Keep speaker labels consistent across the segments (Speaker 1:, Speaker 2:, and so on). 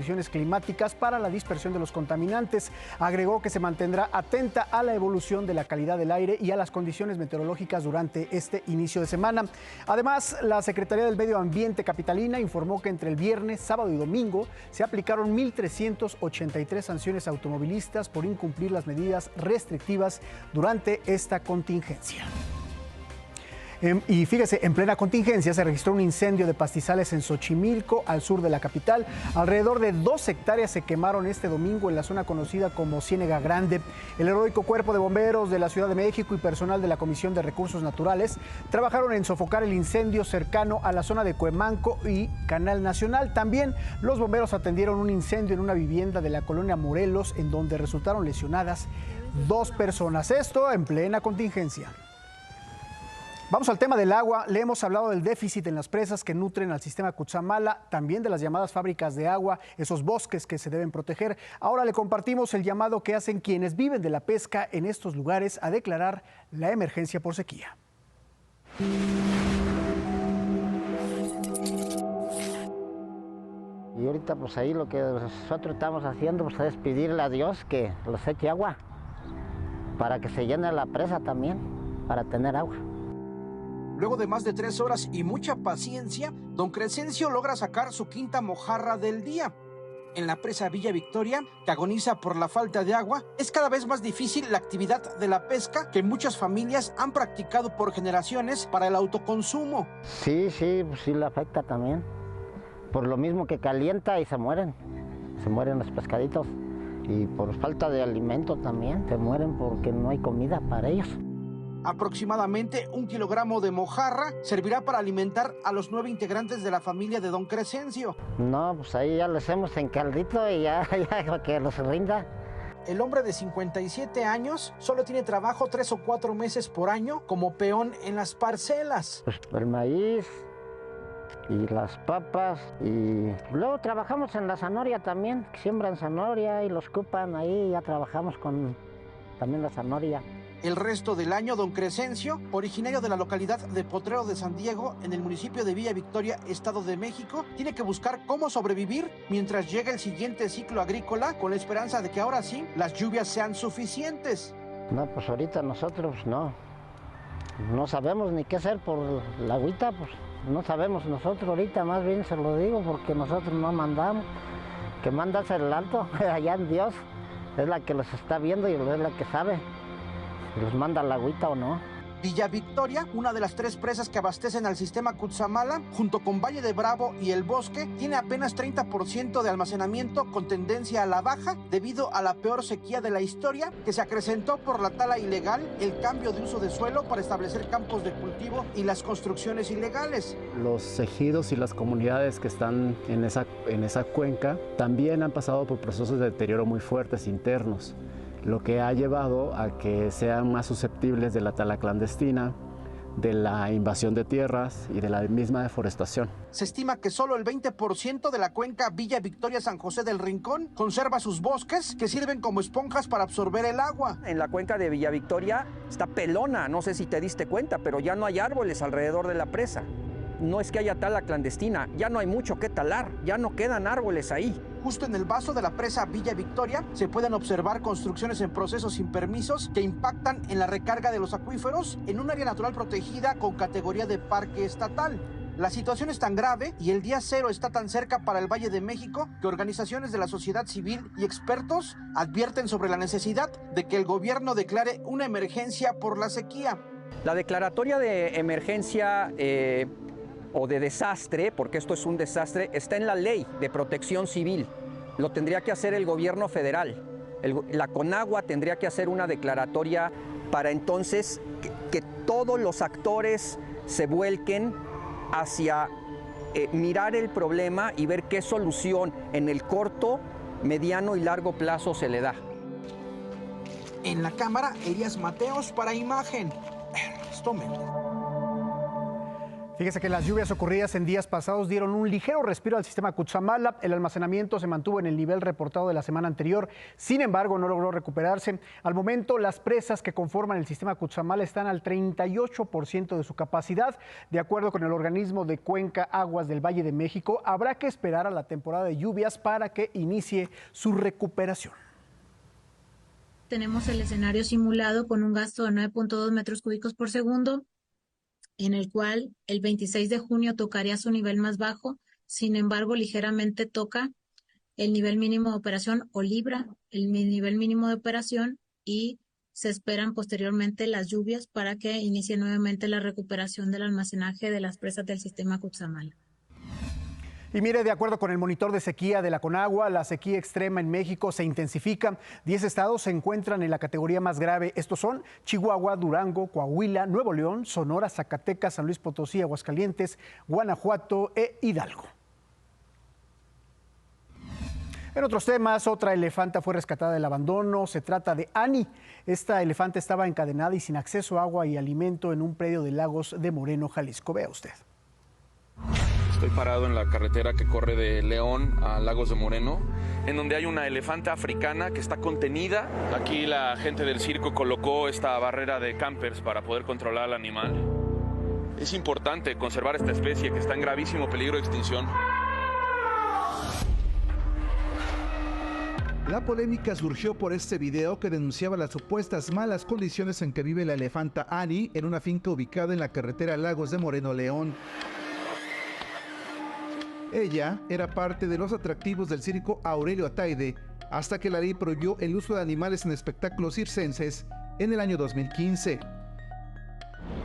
Speaker 1: condiciones climáticas para la dispersión de los contaminantes. Agregó que se mantendrá atenta a la evolución de la calidad del aire y a las condiciones meteorológicas durante este inicio de semana. Además, la Secretaría del Medio Ambiente capitalina informó que entre el viernes, sábado y domingo se aplicaron 1,383 sanciones a automovilistas por incumplir las medidas restrictivas durante esta contingencia. Y fíjese, en plena contingencia se registró un incendio de pastizales en Xochimilco, al sur de la capital. Alrededor de 2 hectáreas se quemaron este domingo en la zona conocida como Ciénega Grande. El heroico Cuerpo de Bomberos de la Ciudad de México y personal de la Comisión de Recursos Naturales trabajaron en sofocar el incendio cercano a la zona de Cuemanco y Canal Nacional. También los bomberos atendieron un incendio en una vivienda de la colonia Morelos, en donde resultaron lesionadas 2 personas. Esto en plena contingencia. Vamos al tema del agua. Le hemos hablado del déficit en las presas que nutren al sistema Cutzamala, también de las llamadas fábricas de agua, esos bosques que se deben proteger. Ahora le compartimos el llamado que hacen quienes viven de la pesca en estos lugares a declarar la emergencia por sequía.
Speaker 2: Y ahorita pues ahí lo que nosotros estamos haciendo pues, es pedirle a Dios que nos eche agua para que se llene la presa también, para tener agua.
Speaker 3: Luego de más de 3 horas y mucha paciencia, don Crescencio logra sacar su quinta mojarra del día. En la presa Villa Victoria, que agoniza por la falta de agua, es cada vez más difícil la actividad de la pesca que muchas familias han practicado por generaciones para el autoconsumo.
Speaker 2: Sí, pues sí le afecta también. Por lo mismo que calienta y se mueren los pescaditos. Y por falta de alimento también, se mueren porque no hay comida para ellos.
Speaker 3: Aproximadamente 1 kilogramo de mojarra servirá para alimentar a los 9 integrantes de la familia de don Crescencio.
Speaker 2: No, pues ahí ya lo hacemos en caldito y ya que los rinda.
Speaker 3: El hombre de 57 años solo tiene trabajo 3 o 4 meses por año como peón en las parcelas.
Speaker 2: Pues el maíz y las papas y luego trabajamos en la zanahoria también, siembran zanahoria y los ocupan ahí, ya trabajamos con también la zanahoria.
Speaker 3: El resto del año, don Crescencio, originario de la localidad de Potrero de San Diego, en el municipio de Villa Victoria, Estado de México, tiene que buscar cómo sobrevivir mientras llega el siguiente ciclo agrícola, con la esperanza de que ahora sí las lluvias sean suficientes.
Speaker 2: No, pues ahorita nosotros no sabemos ni qué hacer por la agüita, pues no sabemos nosotros ahorita, más bien se lo digo porque nosotros no mandamos, que manda el alto, allá en Dios, es la que los está viendo y es la que sabe. ¿Los manda la agüita o no?
Speaker 3: Villa Victoria, una de las 3 presas que abastecen al sistema Cutzamala, junto con Valle de Bravo y El Bosque, tiene apenas 30% de almacenamiento con tendencia a la baja debido a la peor sequía de la historia, que se acrecentó por la tala ilegal, el cambio de uso de suelo para establecer campos de cultivo y las construcciones ilegales.
Speaker 4: Los ejidos y las comunidades que están en esa cuenca también han pasado por procesos de deterioro muy fuertes internos, lo que ha llevado a que sean más susceptibles de la tala clandestina, de la invasión de tierras y de la misma deforestación.
Speaker 3: Se estima que solo el 20% de la cuenca Villa Victoria San José del Rincón conserva sus bosques que sirven como esponjas para absorber el agua.
Speaker 5: En la cuenca de Villa Victoria está pelona, no sé si te diste cuenta, pero ya no hay árboles alrededor de la presa. No es que haya tala clandestina, ya no hay mucho que talar, ya no quedan árboles ahí.
Speaker 3: Justo en el vaso de la presa Villa Victoria se pueden observar construcciones en proceso sin permisos que impactan en la recarga de los acuíferos en un área natural protegida con categoría de parque estatal. La situación es tan grave y el día cero está tan cerca para el Valle de México que organizaciones de la sociedad civil y expertos advierten sobre la necesidad de que el gobierno declare una emergencia por la sequía.
Speaker 5: La declaratoria de emergencia o de desastre, porque esto es un desastre, está en la ley de protección civil. Lo tendría que hacer el gobierno federal. La Conagua tendría que hacer una declaratoria para entonces que todos los actores se vuelquen hacia mirar el problema y ver qué solución en el corto, mediano y largo plazo se le da.
Speaker 3: En la cámara, Elías Mateos para Imagen. Ernesto Méndez.
Speaker 1: Fíjese que las lluvias ocurridas en días pasados dieron un ligero respiro al sistema Cutzamala. El almacenamiento se mantuvo en el nivel reportado de la semana anterior. Sin embargo, no logró recuperarse. Al momento, las presas que conforman el sistema Cutzamala están al 38% de su capacidad. De acuerdo con el organismo de Cuenca Aguas del Valle de México, habrá que esperar a la temporada de lluvias para que inicie su recuperación.
Speaker 6: Tenemos el escenario simulado con un gasto de 9.2 metros cúbicos por segundo, en el cual el 26 de junio tocaría su nivel más bajo, sin embargo, ligeramente toca el nivel mínimo de operación o libra el nivel mínimo de operación y se esperan posteriormente las lluvias para que inicie nuevamente la recuperación del almacenaje de las presas del sistema Cutzamala.
Speaker 1: Y mire, de acuerdo con el monitor de sequía de la Conagua, la sequía extrema en México se intensifica. 10 estados se encuentran en la categoría más grave. Estos son Chihuahua, Durango, Coahuila, Nuevo León, Sonora, Zacatecas, San Luis Potosí, Aguascalientes, Guanajuato e Hidalgo. En otros temas, otra elefanta fue rescatada del abandono. Se trata de Annie. Esta elefanta estaba encadenada y sin acceso a agua y alimento en un predio de Lagos de Moreno, Jalisco. Vea usted.
Speaker 7: Estoy parado en la carretera que corre de León a Lagos de Moreno, en donde hay una elefanta africana que está contenida. Aquí la gente del circo colocó esta barrera de campers para poder controlar al animal. Es importante conservar esta especie que está en gravísimo peligro de extinción.
Speaker 8: La polémica surgió por este video que denunciaba las supuestas malas condiciones en que vive la elefanta Annie en una finca ubicada en la carretera Lagos de Moreno, León. Ella era parte de los atractivos del circo Aurelio Ataide, hasta que la ley prohibió el uso de animales en espectáculos circenses en el año 2015.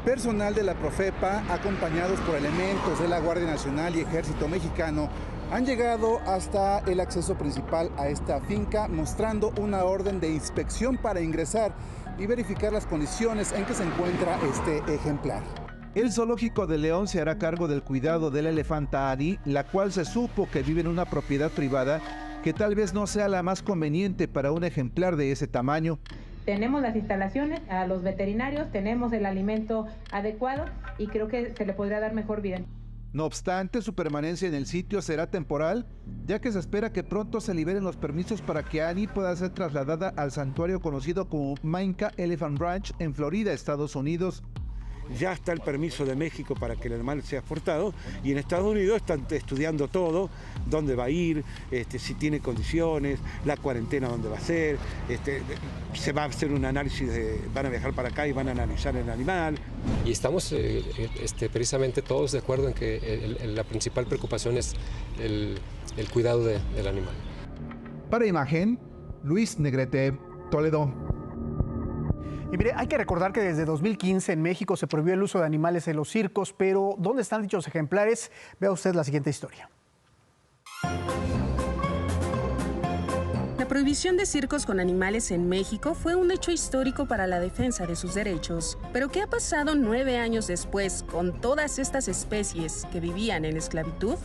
Speaker 8: Personal de la Profepa, acompañados por elementos de la Guardia Nacional y Ejército Mexicano, han llegado hasta el acceso principal a esta finca, mostrando una orden de inspección para ingresar y verificar las condiciones en que se encuentra este ejemplar. El zoológico de León se hará cargo del cuidado de la elefanta Annie, la cual se supo que vive en una propiedad privada que tal vez no sea la más conveniente para un ejemplar de ese tamaño.
Speaker 9: Tenemos las instalaciones, a los veterinarios, tenemos el alimento adecuado y creo que se le podría dar mejor vida.
Speaker 8: No obstante, su permanencia en el sitio será temporal, ya que se espera que pronto se liberen los permisos para que Annie pueda ser trasladada al santuario conocido como Minca Elephant Ranch en Florida, Estados Unidos.
Speaker 10: Ya está el permiso de México para que el animal sea exportado y en Estados Unidos están estudiando todo, dónde va a ir, si tiene condiciones, la cuarentena dónde va a ser, se va a hacer un análisis, van a viajar para acá y van a analizar el animal.
Speaker 11: Y estamos precisamente todos de acuerdo en que la principal preocupación es el cuidado del animal.
Speaker 8: Para Imagen, Luis Negrete, Toledo.
Speaker 1: Y mire, hay que recordar que desde 2015 en México se prohibió el uso de animales en los circos, pero ¿dónde están dichos ejemplares? Vea usted la siguiente historia.
Speaker 12: La prohibición de circos con animales en México fue un hecho histórico para la defensa de sus derechos. Pero ¿qué ha pasado 9 años después con todas estas especies que vivían en esclavitud?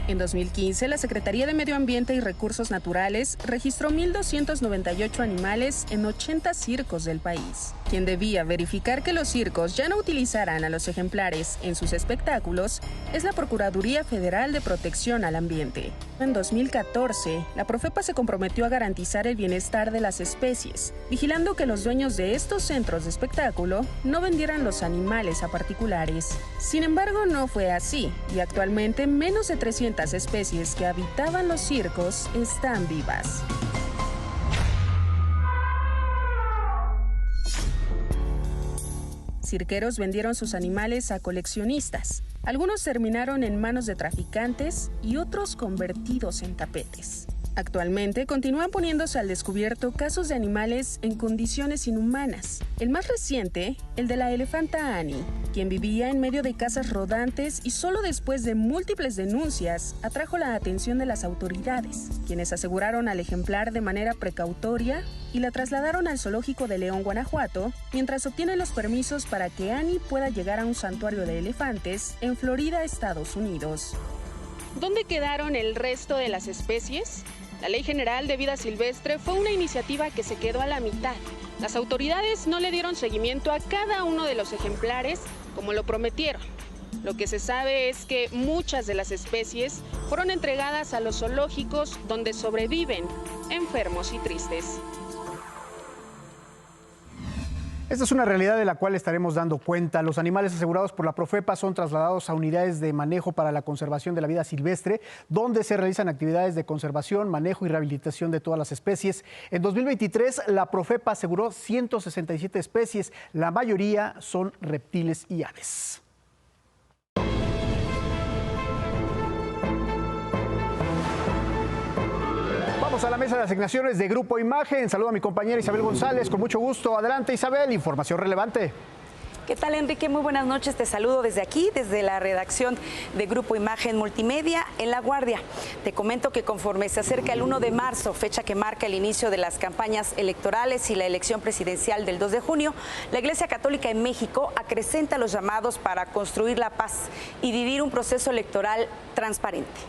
Speaker 12: En 2015, la Secretaría de Medio Ambiente y Recursos Naturales registró 1,298 animales en 80 circos del país. Quien debía verificar que los circos ya no utilizaran a los ejemplares en sus espectáculos es la Procuraduría Federal de Protección al Ambiente. En 2014, la Profepa se comprometió a garantizar el bienestar de las especies, vigilando que los dueños de estos centros de espectáculo no vendieran los animales a particulares. Sin embargo, no fue así, y actualmente menos de 300 especies que habitaban los circos están vivas. Cirqueros vendieron sus animales a coleccionistas. Algunos terminaron en manos de traficantes y otros convertidos en tapetes. Actualmente continúan poniéndose al descubierto casos de animales en condiciones inhumanas. El más reciente, el de la elefanta Annie, quien vivía en medio de casas rodantes y solo después de múltiples denuncias atrajo la atención de las autoridades, quienes aseguraron al ejemplar de manera precautoria y la trasladaron al zoológico de León, Guanajuato, mientras obtienen los permisos para que Annie pueda llegar a un santuario de elefantes en Florida, Estados Unidos. ¿Dónde quedaron el resto de las especies? La Ley General de Vida Silvestre fue una iniciativa que se quedó a la mitad Las autoridades no le dieron seguimiento a cada uno de los ejemplares como lo prometieron. Lo que se sabe es que muchas de las especies fueron entregadas a los zoológicos donde sobreviven enfermos y tristes.
Speaker 1: Esta es una realidad de la cual estaremos dando cuenta. Los animales asegurados por la Profepa son trasladados a unidades de manejo para la conservación de la vida silvestre, donde se realizan actividades de conservación, manejo y rehabilitación de todas las especies. En 2023, la Profepa aseguró 167 especies. La mayoría son reptiles y aves. Vamos a la mesa de asignaciones de Grupo Imagen. Saludo a mi compañera Isabel González. Con mucho gusto. Adelante, Isabel. Información relevante.
Speaker 13: ¿Qué tal, Enrique? Muy buenas noches. Te saludo desde aquí, desde la redacción de Grupo Imagen Multimedia en La Guardia. Te comento que conforme se acerca el 1 de marzo, fecha que marca el inicio de las campañas electorales y la elección presidencial del 2 de junio, la Iglesia Católica en México acrecenta los llamados para construir la paz y vivir un proceso electoral transparente.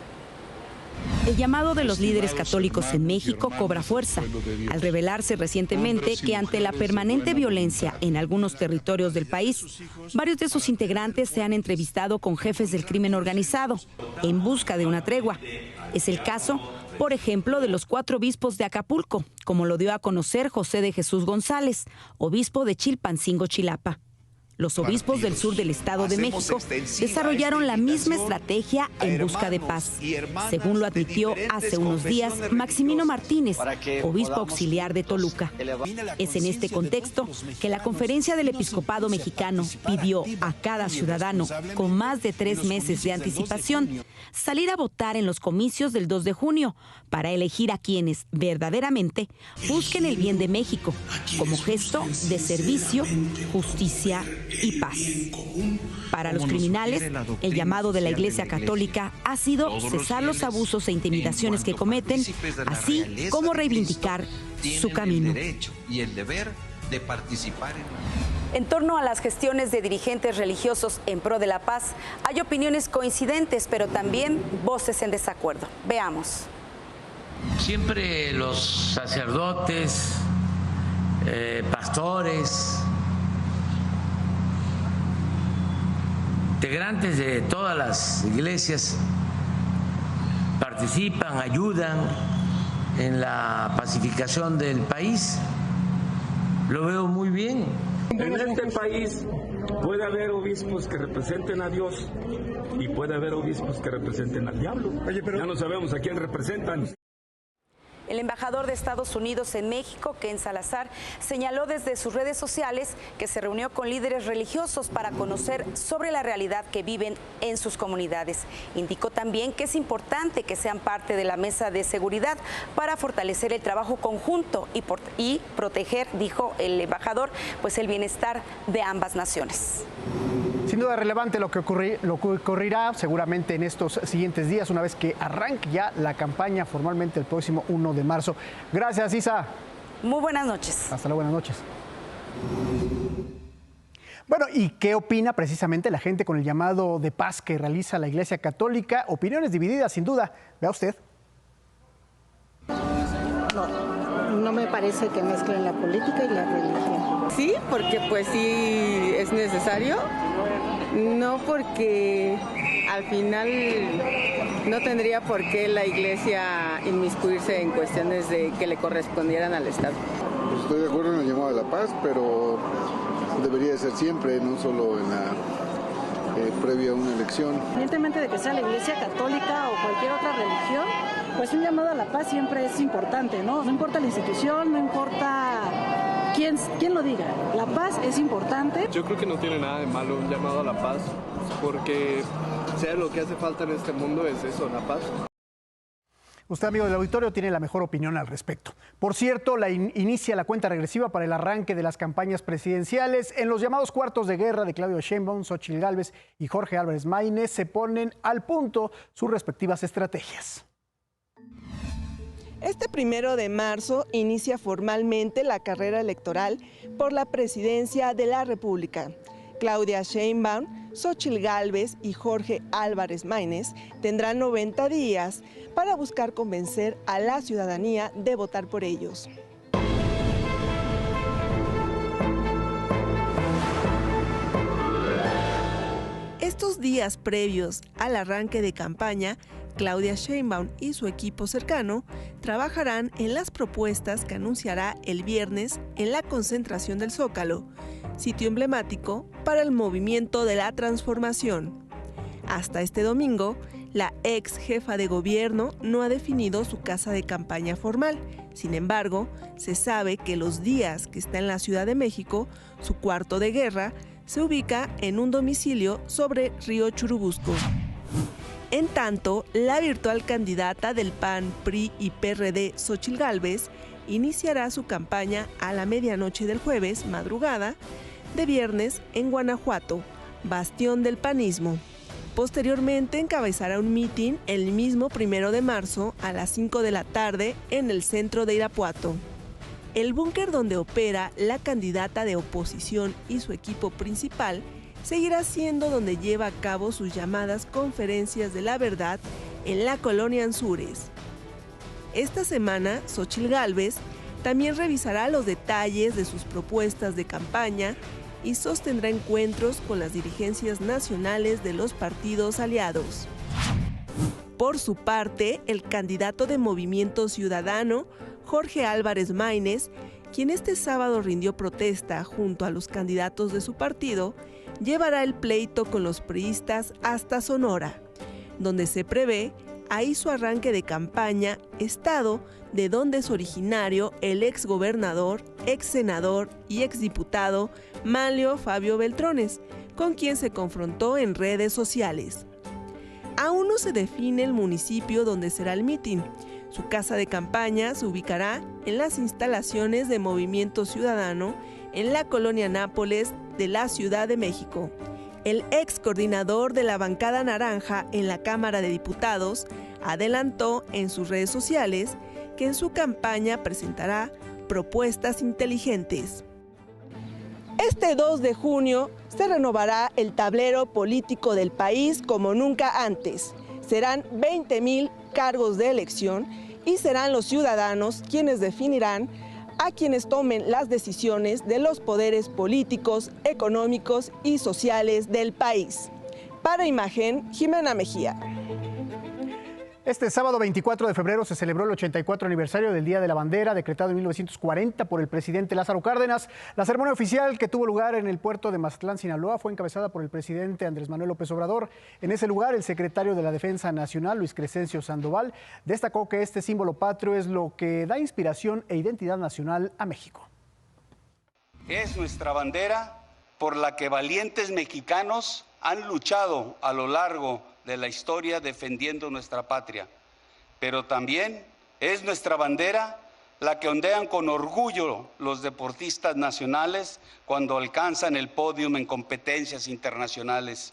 Speaker 13: El llamado de los líderes católicos en México cobra fuerza al revelarse recientemente que ante la permanente violencia en algunos territorios del país, varios de sus integrantes se han entrevistado con jefes del crimen organizado en busca de una tregua. Es el caso, por ejemplo, de los 4 obispos de Acapulco, como lo dio a conocer José de Jesús González, obispo de Chilpancingo, Chilapa. Los obispos del sur del Estado de México desarrollaron la misma estrategia en busca de paz, según lo admitió hace unos días Maximino Martínez, obispo auxiliar de Toluca. Es en este contexto que la Conferencia del Episcopado Mexicano pidió a cada ciudadano con más de 3 meses de anticipación salir a votar en los comicios del 2 de junio para elegir a quienes verdaderamente busquen el bien de México como gesto de servicio, justicia y paz. Para los criminales, el llamado de la Iglesia Católica ha sido cesar los abusos e intimidaciones que cometen, así como reivindicar su camino.
Speaker 14: Y el deber de participar
Speaker 13: en torno a las gestiones de dirigentes religiosos en pro de la paz, hay opiniones coincidentes, pero también voces en desacuerdo. Veamos.
Speaker 15: Siempre los sacerdotes, pastores, integrantes de todas las iglesias participan, ayudan en la pacificación del país. Lo veo muy bien.
Speaker 16: En este país puede haber obispos que representen a Dios y puede haber obispos que representen al diablo. Ya no sabemos a quién representan.
Speaker 13: El embajador de Estados Unidos en México, Ken Salazar, señaló desde sus redes sociales que se reunió con líderes religiosos para conocer sobre la realidad que viven en sus comunidades. Indicó también que es importante que sean parte de la mesa de seguridad para fortalecer el trabajo conjunto y proteger, dijo el embajador, pues el bienestar de ambas naciones.
Speaker 1: Sin duda relevante lo que ocurrirá seguramente en estos siguientes días, una vez que arranque ya la campaña formalmente el próximo 1 de marzo. Gracias, Isa.
Speaker 13: Muy buenas noches.
Speaker 1: Hasta luego, buenas noches. Bueno, ¿y qué opina precisamente la gente con el llamado de paz que realiza la Iglesia Católica? Opiniones divididas, sin duda. Vea usted.
Speaker 17: No me parece que mezclen la política y la religión.
Speaker 18: Sí, porque pues sí es necesario. No, porque al final no tendría por qué la Iglesia inmiscuirse en cuestiones de que le correspondieran al Estado.
Speaker 19: Pues estoy de acuerdo en el llamado a la paz, pero debería de ser siempre, no solo en la previa a una elección.
Speaker 17: Independientemente de que sea la Iglesia Católica o cualquier otra religión, pues un llamado a la paz siempre es importante, ¿no? No importa la institución, no importa quién lo diga. La paz es importante.
Speaker 20: Yo creo que no tiene nada de malo un llamado a la paz, porque sea lo que hace falta en este mundo es eso, la paz.
Speaker 1: Usted, amigo del auditorio, tiene la mejor opinión al respecto. Por cierto, inicia la cuenta regresiva para el arranque de las campañas presidenciales. En los llamados cuartos de guerra de Claudia Sheinbaum, Xóchitl Gálvez y Jorge Álvarez Maínez se ponen al punto sus respectivas estrategias.
Speaker 21: Este 1 de marzo inicia formalmente la carrera electoral por la presidencia de la República. Claudia Sheinbaum, Xóchitl Gálvez y Jorge Álvarez Maínez tendrán 90 días para buscar convencer a la ciudadanía de votar por ellos. estos días previos al arranque de campaña, Claudia Sheinbaum y su equipo cercano trabajarán en las propuestas que anunciará el viernes en la concentración del Zócalo, sitio emblemático para el movimiento de la transformación. Hasta este domingo, la ex jefa de gobierno no ha definido su casa de campaña formal. Sin embargo, se sabe que los días que está en la Ciudad de México, su cuarto de guerra se ubica en un domicilio sobre Río Churubusco. En tanto, la virtual candidata del PAN, PRI y PRD, Xóchitl Gálvez, iniciará su campaña a la medianoche del jueves, madrugada, de viernes en Guanajuato, bastión del panismo. Posteriormente encabezará un mitin el mismo 1 de marzo a las 5 de la tarde en el centro de Irapuato. El búnker donde opera la candidata de oposición y su equipo principal seguirá siendo donde lleva a cabo sus llamadas conferencias de la verdad en la colonia Anzures. Esta semana, Xóchitl Gálvez también revisará los detalles de sus propuestas de campaña y sostendrá encuentros con las dirigencias nacionales de los partidos aliados. Por su parte, el candidato de Movimiento Ciudadano, Jorge Álvarez Maínez, quien este sábado rindió protesta junto a los candidatos de su partido, llevará el pleito con los priistas hasta Sonora, donde se prevé ahí su arranque de campaña, estado de donde es originario el exgobernador, exsenador y exdiputado Manlio Fabio Beltrones, con quien se confrontó en redes sociales. Aún no se define el municipio donde será el mitin. Su casa de campaña se ubicará en las instalaciones de Movimiento Ciudadano en la colonia Nápoles de la Ciudad de México. El ex coordinador de la bancada naranja en la Cámara de Diputados adelantó en sus redes sociales que en su campaña presentará propuestas inteligentes. Este 2 de junio se renovará el tablero político del país como nunca antes. Serán 20,000 cargos de elección y serán los ciudadanos quienes definirán a quienes tomen las decisiones de los poderes políticos, económicos y sociales del país. Para Imagen, Jimena Mejía.
Speaker 1: Este sábado 24 de febrero se celebró el 84 aniversario del Día de la Bandera, decretado en 1940 por el presidente Lázaro Cárdenas. La ceremonia oficial que tuvo lugar en el puerto de Mazatlán, Sinaloa, fue encabezada por el presidente Andrés Manuel López Obrador. En ese lugar, el secretario de la Defensa Nacional, Luis Crescencio Sandoval, destacó que este símbolo patrio es lo que da inspiración e identidad nacional a México.
Speaker 2: Es nuestra bandera por la que valientes mexicanos han luchado a lo largo de la historia defendiendo nuestra patria, pero también es nuestra bandera la que ondean con orgullo los deportistas nacionales cuando alcanzan el podio en competencias internacionales.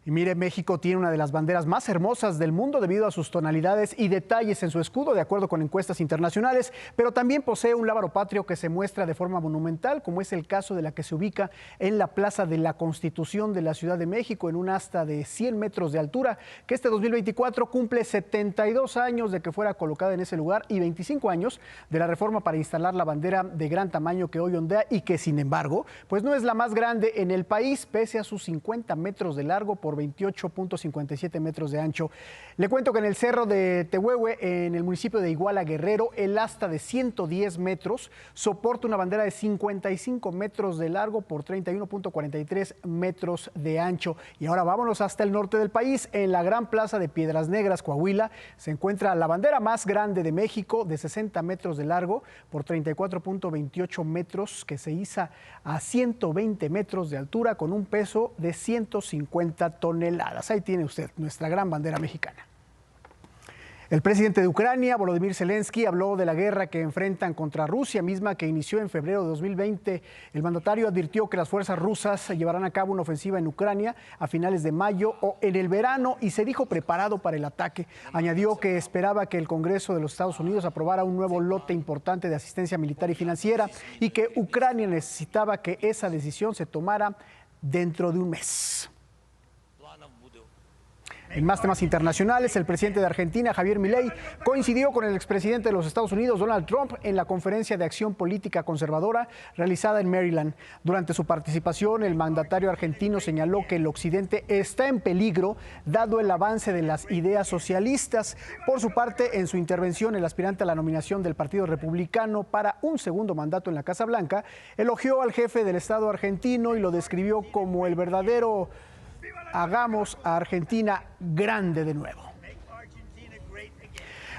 Speaker 1: Y mire, México tiene una de las banderas más hermosas del mundo debido a sus tonalidades y detalles en su escudo, de acuerdo con encuestas internacionales, pero también posee un lábaro patrio que se muestra de forma monumental, como es el caso de la que se ubica en la Plaza de la Constitución de la Ciudad de México, en un asta de 100 metros de altura, que este 2024 cumple 72 años de que fuera colocada en ese lugar y 25 años de la reforma para instalar la bandera de gran tamaño que hoy ondea y que, sin embargo, pues no es la más grande en el país, pese a sus 50 metros de largo por 28.57 metros de ancho. Le cuento que en el Cerro de Tehuehue, en el municipio de Iguala, Guerrero, el asta de 110 metros soporta una bandera de 55 metros de largo por 31.43 metros de ancho. Y ahora vámonos hasta el norte del país. En la Gran Plaza de Piedras Negras, Coahuila, se encuentra la bandera más grande de México, de 60 metros de largo por 34.28 metros, que se iza a 120 metros de altura con un peso de 150 toneladas. Ahí tiene usted nuestra gran bandera mexicana. El presidente de Ucrania, Volodymyr Zelensky, habló de la guerra que enfrentan contra Rusia, misma que inició en febrero de 2020. El mandatario advirtió que las fuerzas rusas llevarán a cabo una ofensiva en Ucrania a finales de mayo o en el verano y se dijo preparado para el ataque. Añadió que esperaba que el Congreso de los Estados Unidos aprobara un nuevo lote importante de asistencia militar y financiera y que Ucrania necesitaba que esa decisión se tomara dentro de un mes. En más temas internacionales, el presidente de Argentina, Javier Milei, coincidió con el expresidente de los Estados Unidos, Donald Trump, en la Conferencia de Acción Política Conservadora realizada en Maryland. Durante su participación, el mandatario argentino señaló que el occidente está en peligro dado el avance de las ideas socialistas. Por su parte, en su intervención, el aspirante a la nominación del Partido Republicano para un segundo mandato en la Casa Blanca elogió al jefe del Estado argentino y lo describió como el verdadero "hagamos a Argentina grande de nuevo".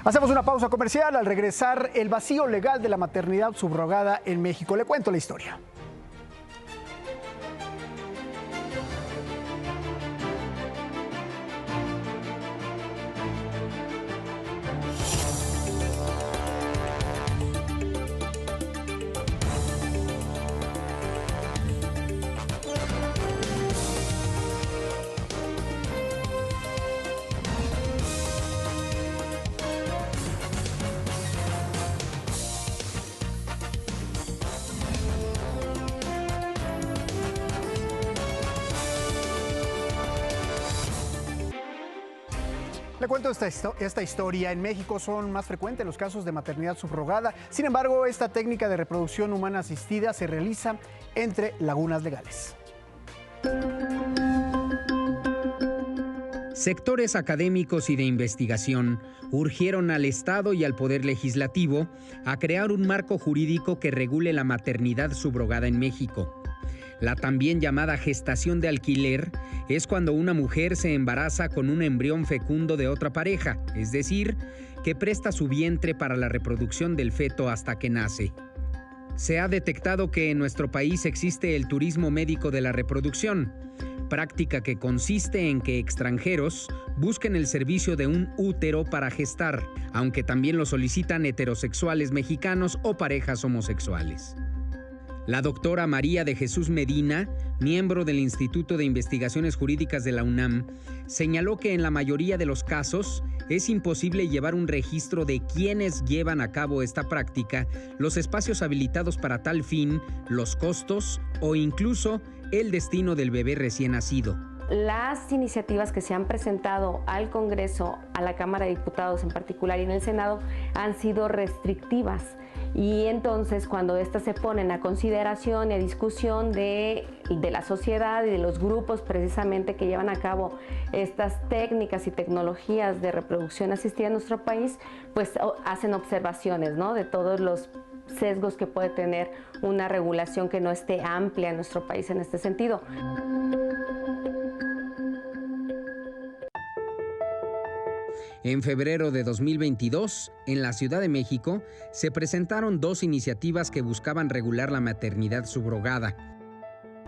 Speaker 1: Hacemos una pausa comercial. Al regresar, el vacío legal de la maternidad subrogada en México. Le cuento la historia. Le cuento esta historia. En México son más frecuentes los casos de maternidad subrogada. Sin embargo, esta técnica de reproducción humana asistida se realiza entre lagunas legales.
Speaker 4: Sectores académicos y de investigación urgieron al Estado y al Poder Legislativo a crear un marco jurídico que regule la maternidad subrogada en México. La también llamada gestación de alquiler es cuando una mujer se embaraza con un embrión fecundo de otra pareja, es decir, que presta su vientre para la reproducción del feto hasta que nace. Se ha detectado que en nuestro país existe el turismo médico de la reproducción, práctica que consiste en que extranjeros busquen el servicio de un útero para gestar, aunque también lo solicitan heterosexuales mexicanos o parejas homosexuales. La doctora María de Jesús Medina, miembro del Instituto de Investigaciones Jurídicas de la UNAM, señaló que en la mayoría de los casos es imposible llevar un registro de quienes llevan a cabo esta práctica, los espacios habilitados para tal fin, los costos o incluso el destino del bebé recién nacido.
Speaker 22: Las iniciativas que se han presentado al Congreso, a la Cámara de Diputados en particular y en el Senado, han sido restrictivas. Y entonces cuando estas se ponen a consideración y a discusión de la sociedad y de los grupos precisamente que llevan a cabo estas técnicas y tecnologías de reproducción asistida en nuestro país, pues hacen observaciones, ¿no?, de todos los sesgos que puede tener una regulación que no esté amplia en nuestro país en este sentido.
Speaker 4: En febrero de 2022, en la Ciudad de México, se presentaron 2 iniciativas que buscaban regular la maternidad subrogada.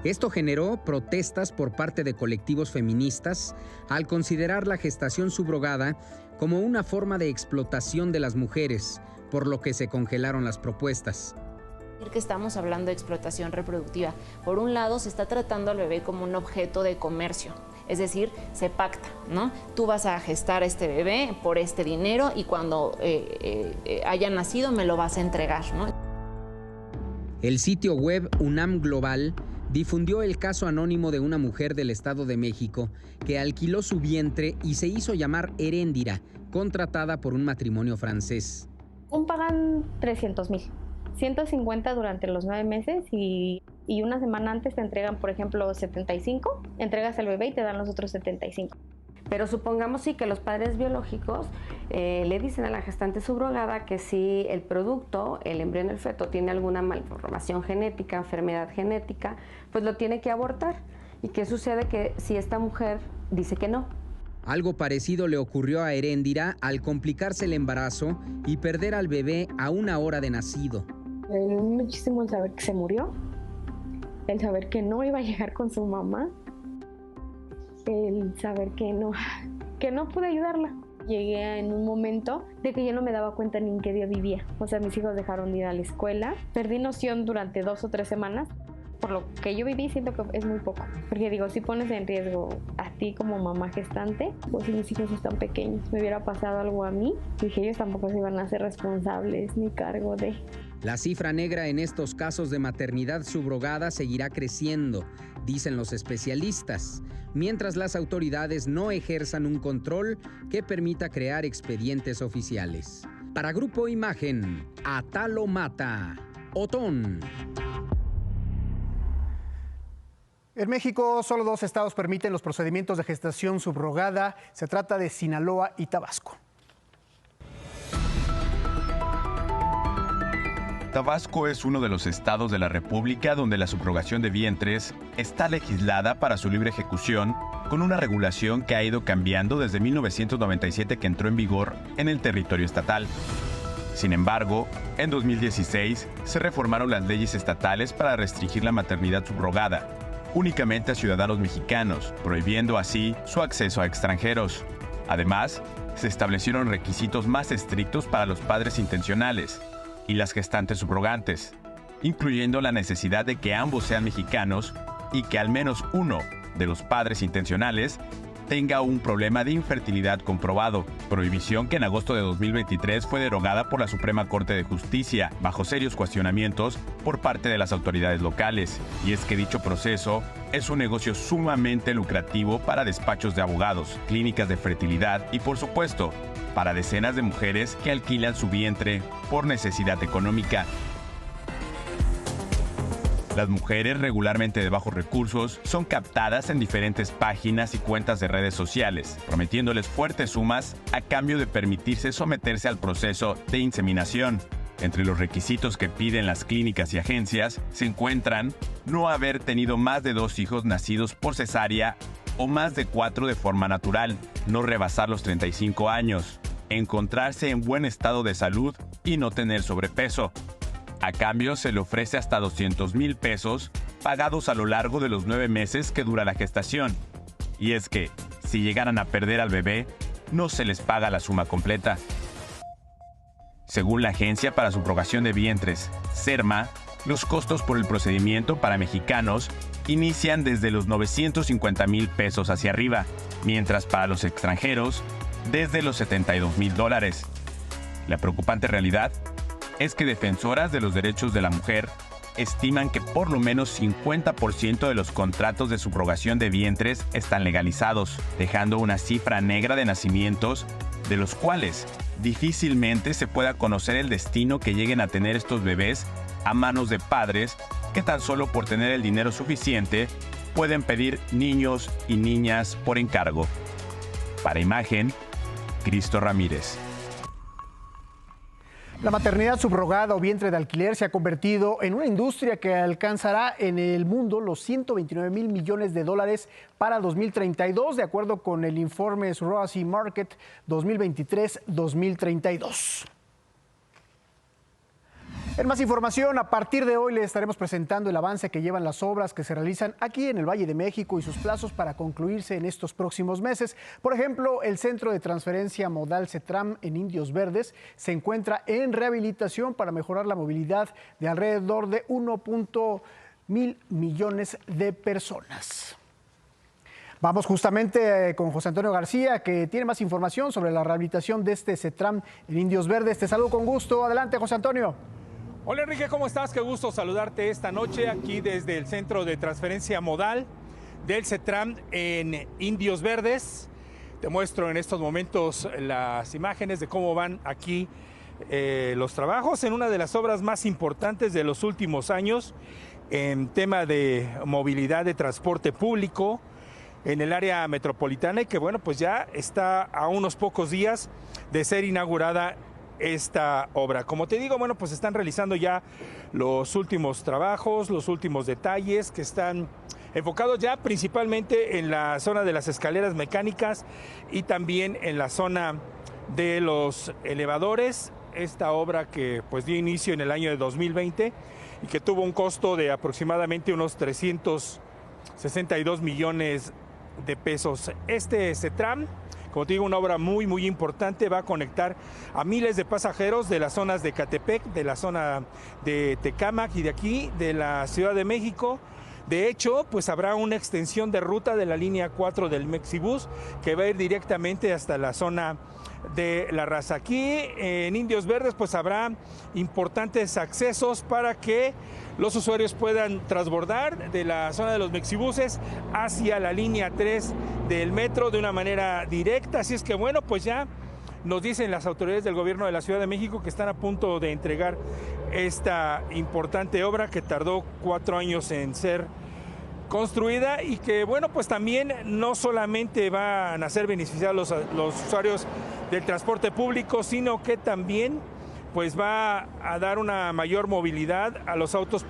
Speaker 4: Esto generó protestas por parte de colectivos feministas al considerar la gestación subrogada como una forma de explotación de las mujeres, por lo que se congelaron las propuestas.
Speaker 23: Que estamos hablando de explotación reproductiva. Por un lado, se está tratando al bebé como un objeto de comercio, es decir, se pacta, ¿no? Tú vas a gestar a este bebé por este dinero y cuando haya nacido me lo vas a entregar, ¿no?
Speaker 4: El sitio web UNAM Global difundió el caso anónimo de una mujer del Estado de México que alquiló su vientre y se hizo llamar Heréndira, contratada por un matrimonio francés.
Speaker 24: Pagan 300,000. 150 durante los 9 meses y una semana antes te entregan, por ejemplo, 75, entregas al bebé y te dan los otros 75.
Speaker 22: Pero supongamos sí que los padres biológicos le dicen a la gestante subrogada que si el producto, el embrión del feto, tiene alguna malformación genética, enfermedad genética, pues lo tiene que abortar. ¿Y qué sucede? Que si esta mujer dice que no.
Speaker 4: Algo parecido le ocurrió a Heréndira al complicarse el embarazo y perder al bebé a 1 hora de nacido.
Speaker 24: Muchísimo el saber que se murió, el saber que no iba a llegar con su mamá, el saber que no pude ayudarla. Llegué en un momento de que yo no me daba cuenta ni en qué día vivía. O sea, mis hijos dejaron de ir a la escuela. Perdí noción durante 2 o 3 semanas. Por lo que yo viví, siento que es muy poco. Porque digo, si pones en riesgo a ti como mamá gestante, pues si mis hijos están pequeños, me hubiera pasado algo a mí, dije, ellos tampoco se iban a hacer responsables ni cargo de...
Speaker 4: La cifra negra en estos casos de maternidad subrogada seguirá creciendo, dicen los especialistas, mientras las autoridades no ejerzan un control que permita crear expedientes oficiales. Para Grupo Imagen, Atalo Mata, Otón.
Speaker 1: En México, solo 2 estados permiten los procedimientos de gestación subrogada. Se trata de Sinaloa y Tabasco.
Speaker 3: Tabasco es uno de los estados de la República donde la subrogación de vientres está legislada para su libre ejecución, con una regulación que ha ido cambiando desde 1997 que entró en vigor en el territorio estatal. Sin embargo, en 2016 se reformaron las leyes estatales para restringir la maternidad subrogada únicamente a ciudadanos mexicanos, prohibiendo así su acceso a extranjeros. Además, se establecieron requisitos más estrictos para los padres intencionales y las gestantes subrogantes, incluyendo la necesidad de que ambos sean mexicanos y que al menos uno de los padres intencionales tenga un problema de infertilidad comprobado, prohibición que en agosto de 2023 fue derogada por la Suprema Corte de Justicia, bajo serios cuestionamientos por parte de las autoridades locales. Y es que dicho proceso es un negocio sumamente lucrativo para despachos de abogados, clínicas de fertilidad y, por supuesto, para decenas de mujeres que alquilan su vientre por necesidad económica. Las mujeres, regularmente de bajos recursos, son captadas en diferentes páginas y cuentas de redes sociales, prometiéndoles fuertes sumas a cambio de permitirse someterse al proceso de inseminación. Entre los requisitos que piden las clínicas y agencias se encuentran no haber tenido más de 2 hijos nacidos por cesárea o más de 4 de forma natural, no rebasar los 35 años, encontrarse en buen estado de salud y no tener sobrepeso. A cambio, se le ofrece hasta 200,000 pesos pagados a lo largo de los 9 meses que dura la gestación. Y es que, si llegaran a perder al bebé, no se les paga la suma completa. Según la Agencia para Subrogación de Vientres, SERMA, los costos por el procedimiento para mexicanos inician desde los 950,000 pesos hacia arriba, mientras para los extranjeros, desde los $72,000. La preocupante realidad es que defensoras de los derechos de la mujer estiman que por lo menos 50% de los contratos de subrogación de vientres están legalizados, dejando una cifra negra de nacimientos, de los cuales difícilmente se pueda conocer el destino que lleguen a tener estos bebés a manos de padres que tan solo por tener el dinero suficiente pueden pedir niños y niñas por encargo. Para Imagen, Cristo Ramírez.
Speaker 1: La maternidad subrogada o vientre de alquiler se ha convertido en una industria que alcanzará en el mundo los $129,000 millones para 2032, de acuerdo con el informe Surrogacy Market 2023-2032. En más información, a partir de hoy les estaremos presentando el avance que llevan las obras que se realizan aquí en el Valle de México y sus plazos para concluirse en estos próximos meses. Por ejemplo, el Centro de Transferencia Modal CETRAM en Indios Verdes se encuentra en rehabilitación para mejorar la movilidad de alrededor de 1.100 millones de personas. Vamos justamente con José Antonio García, que tiene más información sobre la rehabilitación de este CETRAM en Indios Verdes. Te saludo con gusto. Adelante, José Antonio.
Speaker 5: Hola Enrique, ¿cómo estás? Qué gusto saludarte esta noche aquí desde el Centro de Transferencia Modal del CETRAM en Indios Verdes. Te muestro en estos momentos las imágenes de cómo van aquí los trabajos en una de las obras más importantes de los últimos años en tema de movilidad de transporte público en el área metropolitana y que bueno, pues ya está a unos pocos días de ser inaugurada esta obra. Como te digo, bueno, pues están realizando ya los últimos trabajos, los últimos detalles que están enfocados ya principalmente en la zona de las escaleras mecánicas y también en la zona de los elevadores. Esta obra que pues dio inicio en el año de 2020 y que tuvo un costo de aproximadamente unos 362 millones de pesos. Este CETRAM, como te digo, una obra muy importante, va a conectar a miles de pasajeros de las zonas de Ecatepec, de la zona de Tecámac y de aquí, de la Ciudad de México, De hecho, pues habrá una extensión de ruta de la línea 4 del Mexibus que va a ir directamente hasta la zona de La Raza. Aquí en Indios Verdes pues habrá importantes accesos para que los usuarios puedan transbordar de la zona de los Mexibuses hacia la línea 3 del metro de una manera directa. Así es que bueno, pues ya nos dicen las autoridades del gobierno de la Ciudad de México que están a punto de entregar esta importante obra que tardó 4 años en ser construida y que bueno, pues también no solamente van a ser beneficiados los usuarios del transporte público, sino que también pues va a dar una mayor movilidad a los autos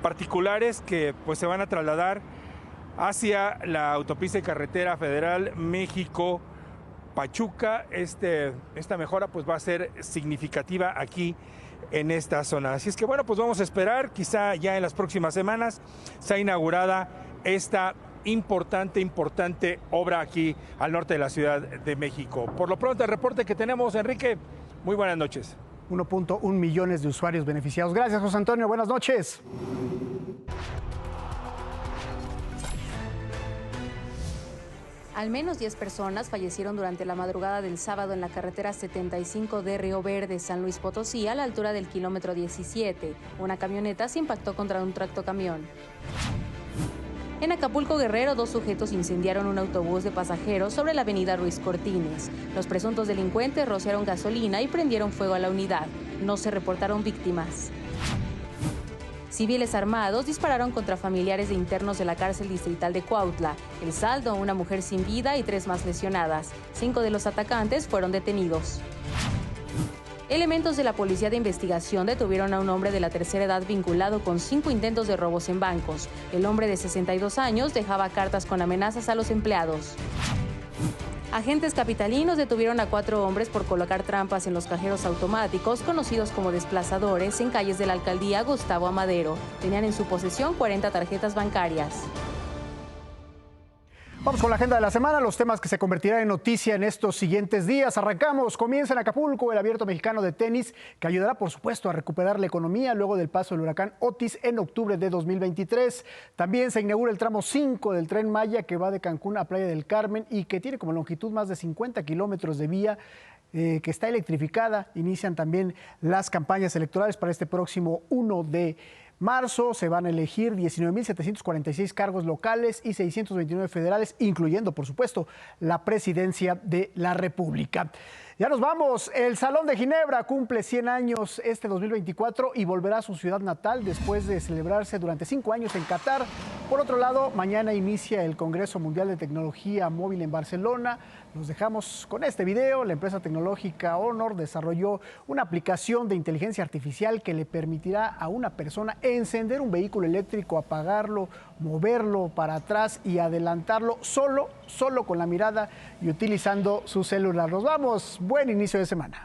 Speaker 5: particulares que pues se van a trasladar hacia la autopista y carretera federal México-Pachuca. Esta mejora pues va a ser significativa aquí en esta zona. Así es que bueno, pues vamos a esperar, quizá ya en las próximas semanas sea inaugurada esta importante obra aquí al norte de la Ciudad de México. Por lo pronto el reporte que tenemos, Enrique, muy buenas noches.
Speaker 1: 1.1 millones de usuarios beneficiados. Gracias, José Antonio, buenas noches.
Speaker 22: Al menos 10 personas fallecieron durante la madrugada del sábado en la carretera 75 de Río Verde, San Luis Potosí, a la altura del kilómetro 17. Una camioneta se impactó contra un tractocamión. En Acapulco, Guerrero, 2 sujetos incendiaron un autobús de pasajeros sobre la avenida Ruiz Cortines. Los presuntos delincuentes rociaron gasolina y prendieron fuego a la unidad. No se reportaron víctimas. Civiles armados dispararon contra familiares de internos de la cárcel distrital de Cuautla. El saldo, una mujer sin vida y 3 más lesionadas. 5 de los atacantes fueron detenidos. Elementos de la Policía de Investigación detuvieron a un hombre de la tercera edad vinculado con 5 intentos de robos en bancos. El hombre de 62 años dejaba cartas con amenazas a los empleados. Agentes capitalinos detuvieron a 4 hombres por colocar trampas en los cajeros automáticos, conocidos como desplazadores, en calles de la alcaldía Gustavo Amadero. Tenían en su posesión 40 tarjetas bancarias.
Speaker 1: Vamos con la agenda de la semana, los temas que se convertirán en noticia en estos siguientes días. Arrancamos, comienza en Acapulco el Abierto Mexicano de Tenis, que ayudará, por supuesto, a recuperar la economía luego del paso del huracán Otis en octubre de 2023. También se inaugura el tramo 5 del Tren Maya, que va de Cancún a Playa del Carmen y que tiene como longitud más de 50 kilómetros de vía, que está electrificada. Inician también las campañas electorales para este próximo 1 de marzo. Se van a elegir 19.746 cargos locales y 629 federales, incluyendo, por supuesto, la presidencia de la República. Ya nos vamos. El Salón de Ginebra cumple 100 años este 2024 y volverá a su ciudad natal después de celebrarse durante 5 años en Qatar. Por otro lado, mañana inicia el Congreso Mundial de Tecnología Móvil en Barcelona. Nos dejamos con este video. La empresa tecnológica Honor desarrolló una aplicación de inteligencia artificial que le permitirá a una persona encender un vehículo eléctrico, apagarlo, moverlo para atrás y adelantarlo solo con la mirada y utilizando su celular. Nos vamos. Buen inicio de semana.